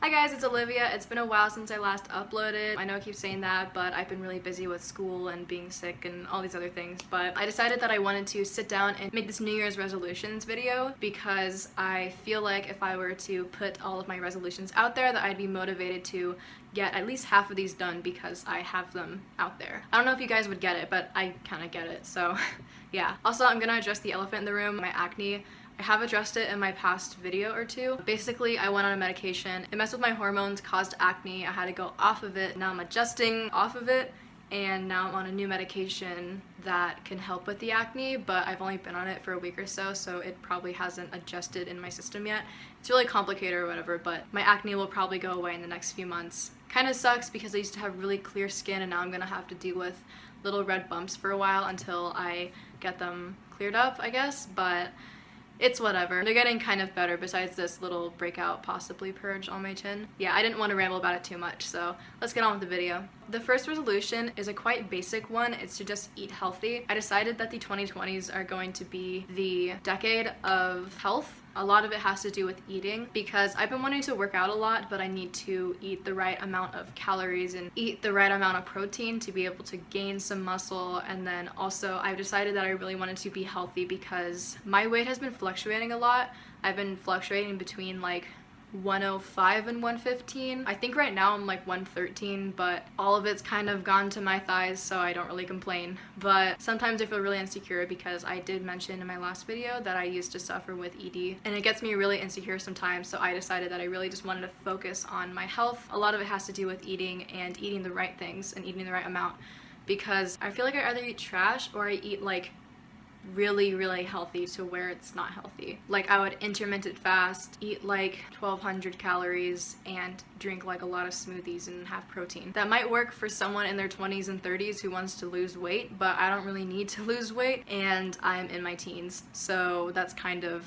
Hi guys, it's Olivia. It's been a while since I last uploaded. I know I keep saying that, but I've been really busy with school and being sick and all these other things. But I decided that I wanted to sit down and make this New Year's resolutions video because I feel like if I were to put all of my resolutions out there that I'd be motivated to get at least half of these done because I have them out there. I don't know if you guys would get it, but I kind of get it, so yeah. Also, I'm gonna address the elephant in the room, my acne. I have addressed it in my past video or two. Basically, I went on a medication. It messed with my hormones, caused acne. I had to go off of it. Now I'm adjusting off of it, and now I'm on a new medication that can help with the acne, but I've only been on it for a week or so, so it probably hasn't adjusted in my system yet. It's really complicated or whatever, but my acne will probably go away in the next few months. Kind of sucks because I used to have really clear skin, and now I'm gonna have to deal with little red bumps for a while until I get them cleared up, I guess, but it's whatever. They're getting kind of better besides this little breakout, possibly purge on my chin. Yeah, I didn't want to ramble about it too much, so let's get on with the video. The first resolution is a quite basic one. It's to just eat healthy. I decided that the 2020s are going to be the decade of health. A lot of it has to do with eating because I've been wanting to work out a lot, but I need to eat the right amount of calories and eat the right amount of protein to be able to gain some muscle. And then also I've decided that I really wanted to be healthy because my weight has been fluctuating a lot. I've been fluctuating between like 105 and 115. I think right now I'm like 113, but all of it's kind of gone to my thighs, so I don't really complain. But sometimes I feel really insecure because I did mention in my last video that I used to suffer with ED, and it gets me really insecure sometimes, so I decided that I really just wanted to focus on my health. A lot of it has to do with eating and eating the right things and eating the right amount, because I feel like I either eat trash or I eat like really healthy to where it's not healthy. Like I would intermittent fast, eat like 1200 calories, and drink like a lot of smoothies and have protein. That might work for someone in their 20s and 30s who wants to lose weight, but I don't really need to lose weight and I'm in my teens, so that's kind of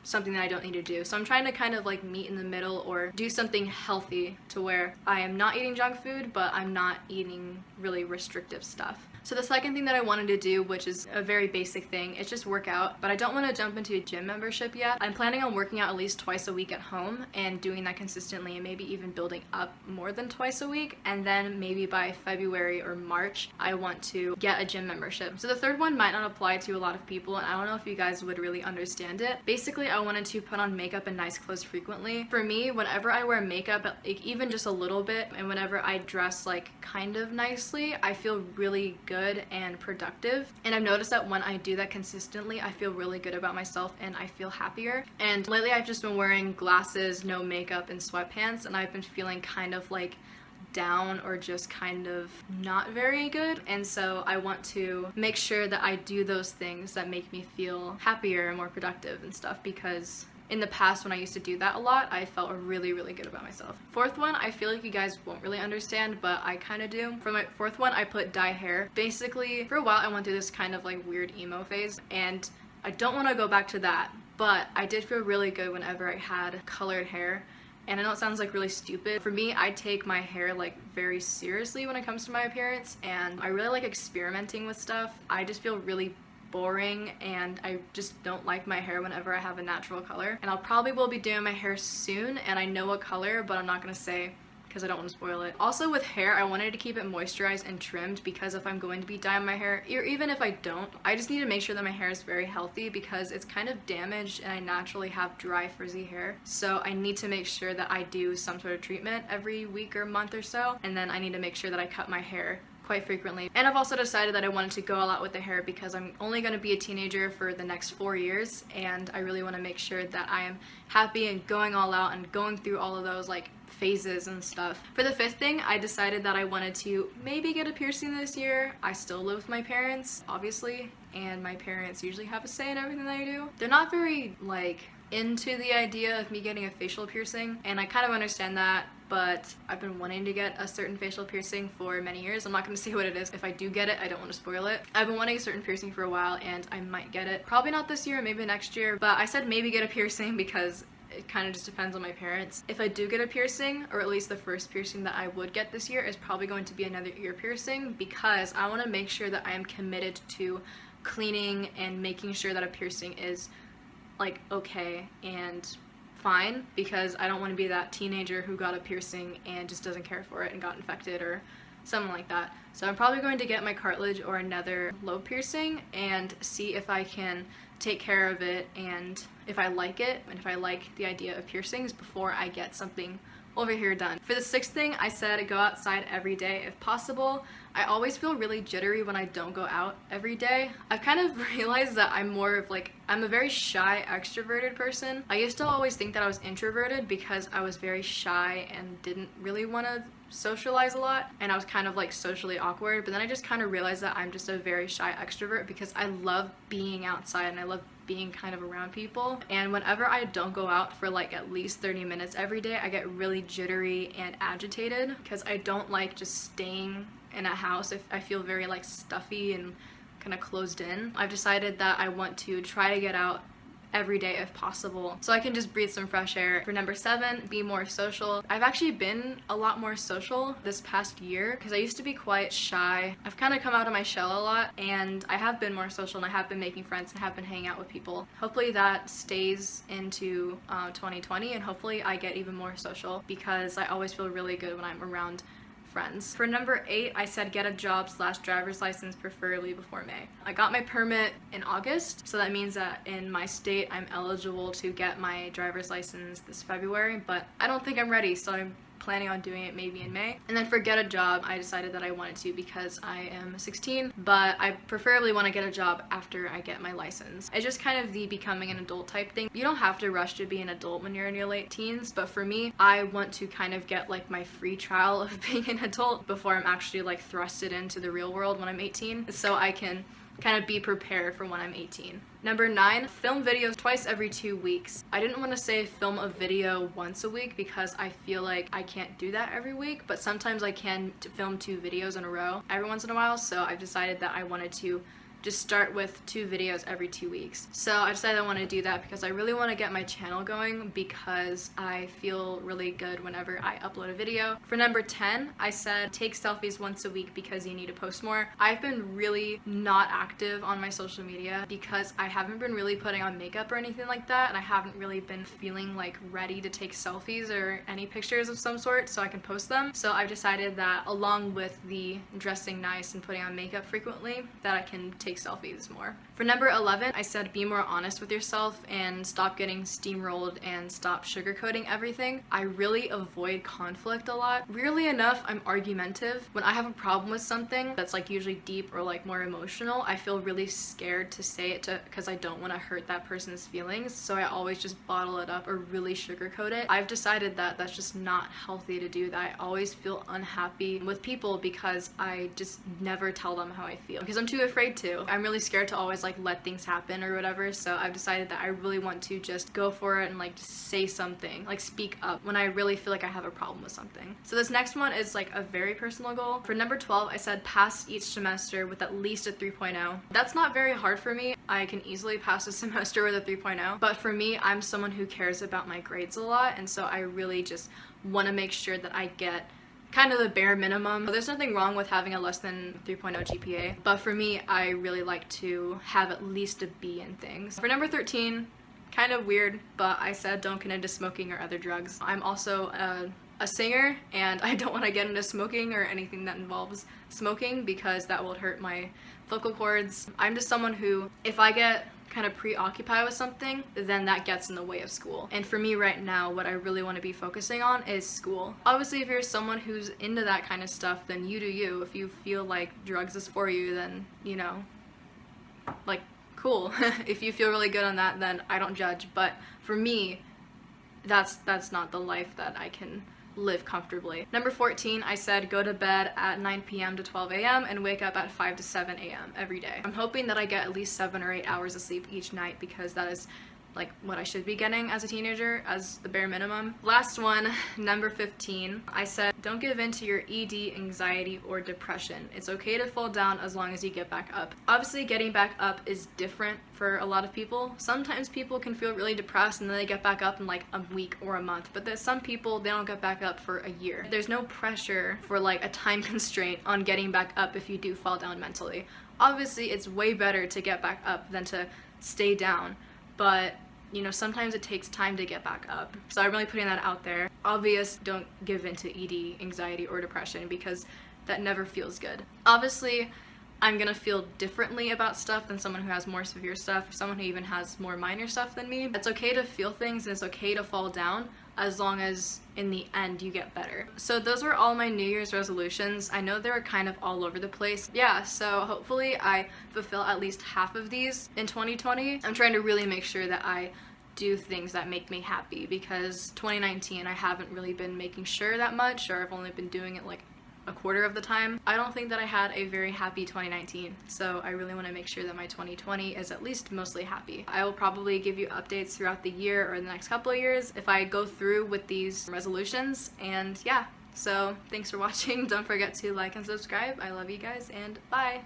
something that I don't need to do. So I'm trying to kind of like meet in the middle or do something healthy to where I am not eating junk food, but I'm not eating really restrictive stuff. So the second thing that I wanted to do, which is a very basic thing, is just work out, but I don't want to jump into a gym membership yet. I'm planning on working out at least twice a week at home and doing that consistently, and maybe even building up more than twice a week, and then maybe by February or March I want to get a gym membership. So the third one might not apply to a lot of people, and I don't know if you guys would really understand it. Basically, I wanted to put on makeup and nice clothes frequently. For me, whenever I wear makeup, like even just a little bit, and whenever I dress like kind of nicely, I feel really good and productive. And I've noticed that when I do that consistently, I feel really good about myself and I feel happier. And lately I've just been wearing glasses, no makeup, and sweatpants, and I've been feeling kind of like down or just kind of not very good. And so I want to make sure that I do those things that make me feel happier and more productive and stuff, because in the past when I used to do that a lot, I felt really good about myself. Fourth one, I feel like you guys won't really understand, but I kind of do. For my fourth one, I put dye hair. Basically, for a while I went through this kind of like weird emo phase, and I don't want to go back to that, but I did feel really good whenever I had colored hair. And I know it sounds like really stupid. For me, I take my hair like very seriously when it comes to my appearance, and I really like experimenting with stuff. I just feel really boring, and I just don't like my hair whenever I have a natural color. And I'll probably will be doing my hair soon, and I know what color, but I'm not gonna say because I don't want to spoil it. Also with hair, I wanted to keep it moisturized and trimmed, because if I'm going to be dyeing my hair, or even if I don't, I just need to make sure that my hair is very healthy because it's kind of damaged and I naturally have dry frizzy hair. So I need to make sure that I do some sort of treatment every week or month or so, and then I need to make sure that I cut my hair quite frequently. And I've also decided that I wanted to go all out with the hair because I'm only going to be a teenager for the next 4 years, and I really want to make sure that I am happy and going all out and going through all of those like phases and stuff. For the fifth thing, I decided that I wanted to maybe get a piercing this year. I still live with my parents, obviously, and my parents usually have a say in everything that I do. They're not very like into the idea of me getting a facial piercing, and I kind of understand that, but I've been wanting to get a certain facial piercing for many years. I'm not going to say what it is. If I do get it, I don't want to spoil it. I've been wanting a certain piercing for a while, and I might get it. Probably not this year, maybe next year, but I said maybe get a piercing because it kind of just depends on my parents. If I do get a piercing, or at least the first piercing that I would get this year is probably going to be another ear piercing, because I want to make sure that I am committed to cleaning and making sure that a piercing is like okay and fine, because I don't want to be that teenager who got a piercing and just doesn't care for it and got infected or something like that. So I'm probably going to get my cartilage or another lobe piercing and see if I can take care of it and if I like it and if I like the idea of piercings before I get something over here done. For the 6th thing, I said go outside every day if possible. I always feel really jittery when I don't go out every day. I've kind of realized that I'm more of like, I'm a very shy extroverted person. I used to always think that I was introverted because I was very shy and didn't really want to socialize a lot, and I was kind of like socially awkward, but then I just kind of realized that I'm just a very shy extrovert because I love being outside and I love being kind of around people. And whenever I don't go out for like at least 30 minutes every day, I get really jittery and agitated because I don't like just staying in a house if I feel very like stuffy and kind of closed in. I've decided that I want to try to get out every day if possible so I can just breathe some fresh air. For number 7, be more social. I've actually been a lot more social this past year because I used to be quite shy. I've kind of come out of my shell a lot, and I have been more social and I have been making friends and have been hanging out with people. Hopefully that stays into 2020, and hopefully I get even more social because I always feel really good when I'm around friends. For number 8, I said get a job / driver's license, preferably before May. I got my permit in August, so that means that in my state I'm eligible to get my driver's license this February, but I don't think I'm ready, so I'm planning on doing it maybe in May. And then for get a job, I decided that I wanted to because I am 16, but I preferably want to get a job after I get my license. It's just kind of the becoming an adult type thing. You don't have to rush to be an adult when you're in your late teens, but for me, I want to kind of get like my free trial of being an adult before I'm actually like thrusted into the real world when I'm 18, so I can kind of be prepared for when I'm 18. Number 9, film videos twice every 2 weeks. I didn't want to say film a video once a week because I feel like I can't do that every week, but sometimes I can film 2 videos in a row every once in a while, so I've decided that I wanted to just start with 2 videos every 2 weeks. So I decided I want to do that because I really want to get my channel going because I feel really good whenever I upload a video. For number 10, I said take selfies once a week because you need to post more. I've been really not active on my social media because I haven't been really putting on makeup or anything like that, and I haven't really been feeling like ready to take selfies or any pictures of some sort so I can post them. So I've decided that along with the dressing nice and putting on makeup frequently, that I can take selfies more. For number 11, I said be more honest with yourself and stop getting steamrolled and stop sugarcoating everything. I really avoid conflict a lot. Weirdly enough, I'm argumentative. When I have a problem with something that's like usually deep or like more emotional, I feel really scared to say it because I don't want to hurt that person's feelings, so I always just bottle it up or really sugarcoat it. I've decided that that's just not healthy to do that. I always feel unhappy with people because I just never tell them how I feel because I'm too afraid to. I'm really scared to always like let things happen or whatever, so I've decided that I really want to just go for it and like just say something, like speak up when I really feel like I have a problem with something. So this next one is like a very personal goal. For number 12, I said pass each semester with at least a 3.0. That's not very hard for me. I can easily pass a semester with a 3.0, but for me, I'm someone who cares about my grades a lot, and so I really just want to make sure that I get kind of the bare minimum. There's nothing wrong with having a less than 3.0 GPA, but for me, I really like to have at least a B in things. For number 13, kind of weird, but I said don't get into smoking or other drugs. I'm also a singer, and I don't want to get into smoking or anything that involves smoking because that will hurt my vocal cords. I'm just someone who, if I get kind of preoccupied with something, then that gets in the way of school. And for me right now, what I really want to be focusing on is school. Obviously, if you're someone who's into that kind of stuff, then you do you. If you feel like drugs is for you, then, you know, like, cool. If you feel really good on that, then I don't judge. But for me, that's not the life that I can live comfortably. Number 14, I said go to bed at 9 p.m. to 12 a.m. and wake up at 5 to 7 a.m. every day. I'm hoping that I get at least 7 or 8 hours of sleep each night because that is like what I should be getting as a teenager as the bare minimum. Last one, number 15, I said don't give in to your ED, anxiety, or depression. It's okay to fall down as long as you get back up. Obviously, getting back up is different for a lot of people. Sometimes people can feel really depressed and then they get back up in like a week or a month, but there's some people, they don't get back up for a year. There's no pressure for like a time constraint on getting back up if you do fall down mentally. Obviously, it's way better to get back up than to stay down, but you know, sometimes it takes time to get back up. So I'm really putting that out there. Obvious, don't give in to ED, anxiety, or depression, because that never feels good. Obviously, I'm gonna feel differently about stuff than someone who has more severe stuff, someone who even has more minor stuff than me. It's okay to feel things and it's okay to fall down, as long as in the end you get better. So those were all my New Year's resolutions. I know they were kind of all over the place. Yeah, so hopefully I fulfill at least half of these in 2020. I'm trying to really make sure that I do things that make me happy, because 2019 I haven't really been making sure that much, or I've only been doing it like a quarter of the time. I don't think that I had a very happy 2019, so I really want to make sure that my 2020 is at least mostly happy. I will probably give you updates throughout the year or the next couple of years if I go through with these resolutions, and yeah. So thanks for watching. Don't forget to like and subscribe. I love you guys, and bye!